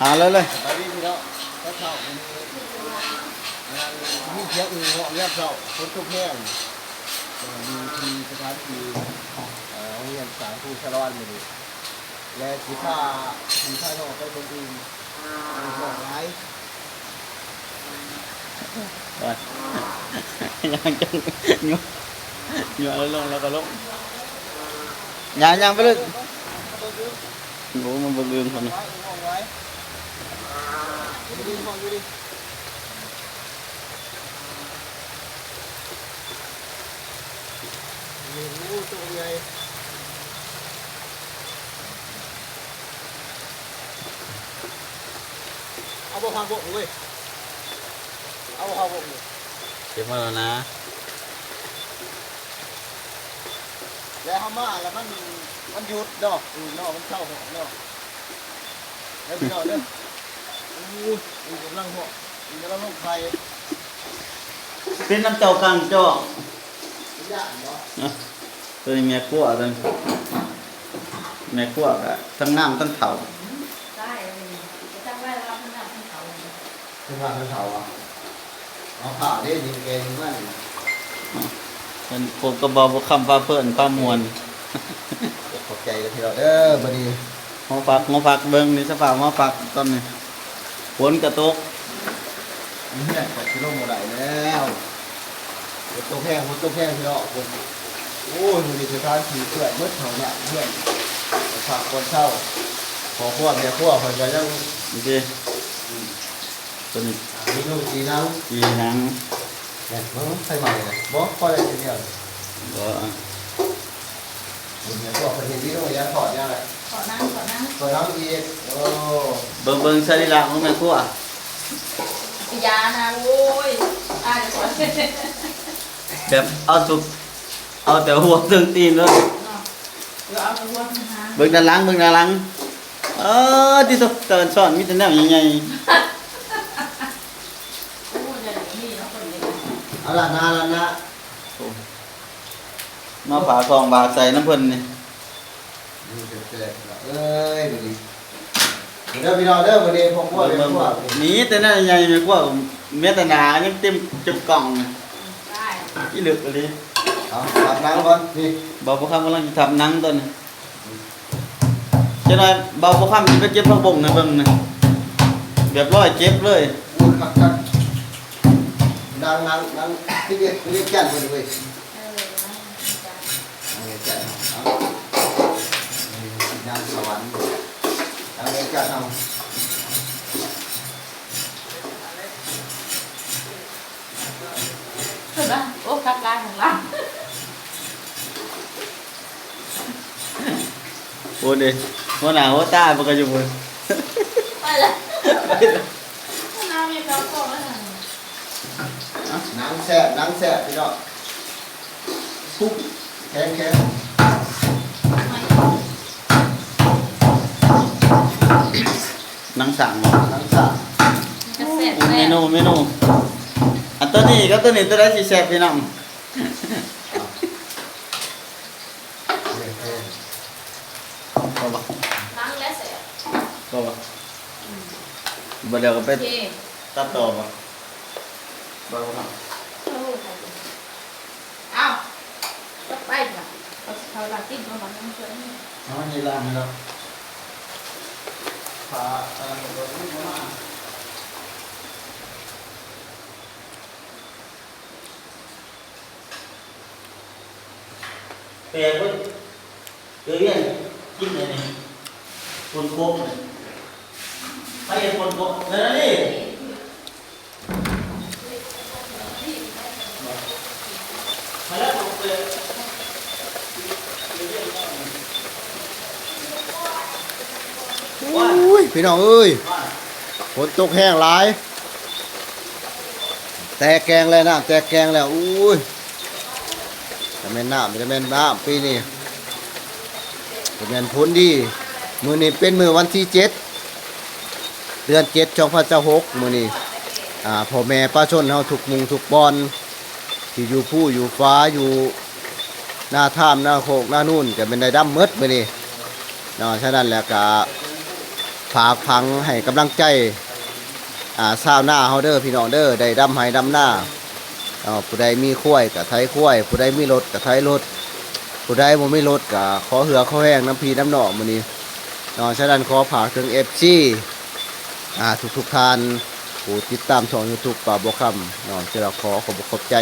หาเลยไปดิพี่น้องก็เช่ามีเสียงอื่นเหาะเงียบเช่าคนทุกแห้งมีที่สถานที่โรงเรียนสายครูชะลอนมาดิและสีผ้าทองไปคนอื่นมีหลากหลายไปยังจังยัวยัวแล้วลงแล้วก็ลงยังไปเลยโอ้มันบลืมคนนี้ตัวใหญ่เอาบ่ฟังบ่เว้ยเอาบ่ฟังบ่เก็บมาแล้วนะแล้วเขามาแล้วมันหยุดดอกนอกมันเข้าหัวเนาะแล้วพี่น้องเด้ออู้กำลังหัวกำลังลงไฟเป็นน้ำเจ้ากลางเจ้าย่างเนาะตัวนี้แม่ขั้วตัวนี้แม่ขั้วกะทั้งน้ำทั้งเผาได้จะจำไว้แล้วทั้งน้ำทั้งเขาทั้งน้ำทั้งเผาอ่ะเอาผ่าได้ยิงเกงมากมันผมก็บอกว่าคำว่าเพื่อนข้ามวลขอบใจกันทีเราเด้อบัดนี้มาฝากเบิ้งนี่สภาพมาฝากตอนนี้ฝนกระตกเนี่ยแต่ที่ลงมาได้แล้วฝนตกแห้งที่เราฝนโอ้ยมีสถานที่เพื่อนมืดเท่านี้เพื่อนฝากคนเช่าขอขั้วแม่ขั้วคนจะยังโอเคตัวนี้มีลูกจีนังเนี่ยมันใส่ใหม่เลยบอกพอได้ทีเดียวบ่เนี่ยพวกคนเห็นที่ต้องยันถอดยังไงขอนั่งอีกโอ้เบิ่งสรีระของแม่ครัวย านะโว้ยตายก่อนแบบเอาแต่หัวตึงตีนเลยเอาไปวนหาเบิ่งด้านหลังที่สุดเตือนสอนมีแต่แนวใหญ่เอาละนะมาฝาทองบาใส่น้ำเพิ่นนี่เอ้ยดูดิเด้อพี่น้องเด้อวันนี้พวกพวกนี่แต่นั่นใหญ่แม่ครัวเม็ดหนายังเต็มจุกกล่องอีลึกเลยเอาทำนังก่อนนี่บ่าวคำกำลังจะทำนังต้นจะหน่อยบ่าวคำจะไปเจ็บพระบงนะเบิ่งนะแบบร้อยเจ็บเลยคักดังที่เรียกแก่นไปด้วยแก่นเอาดังสวรรค์ดังแก่นเอาสุดละโอ้คัดลายของเราโอ้ดิหัวหน้าหัวตามันก็อยู่บนไปเลยน้ำมีกระป๋องแล้วนังแสบพี่น้องทุกแข็งนังสั่งเมนูอันตัวนี้ก็ตัวนี้ตัวได้สิแซ่บพี่น้องก็บ่นั่งแล้วเสร็จก็บ่เดี๋ยวก็ไปตัดต่อบ่ครับอ้าวไปจ้ะเขาหลักติ้งเขาบอกต้องช่วยนี่ล่ะนะครับพาอะไรมาเปลี่ยนเพิ่นเรียนกินอะไรคนโกงไปเห็นคนโกงนั่นนี่มาแล้วผมเปลี่ยนพี่น้องเอ้ยฝนตกแห้งหลายแตกแกงเลยนะแตกแกงแล้วอุ้ยจะเป็นน้ำปีนี้จะเป็นพ้นดีมือนี้เป็นมือวันที่7 เดือน7 2026มื้อนี้พ่อแม่ป้าชนเฮาทุกมุงทุกบอนที่อยู่ผู้อยู่ฟ้าอยู่หน้าถ้ำหน้าโคกหน้านู่นก็เป็นได้ดำมืดมื้อนี้เนาะฉะนั้นแล้วก็ ฝากพังให้กำลังใจชาวนาเฮาเด้อพี่น้องเด้อได้ดำไห้ดำหน้าผู้ใดมีข้วยก็ไถข้วยผู้ใดมีรถก็ไถรถผู้ใดบ่มีรถก็ขอเหือขอแห้งน้ำพี่น้ำหนองมื้อนี้ฉะนั้นขอฝากถึง FC ทุกท่านผู้ติดตามช่อง YouTube ป่าบ่คำจะขอขอบใจ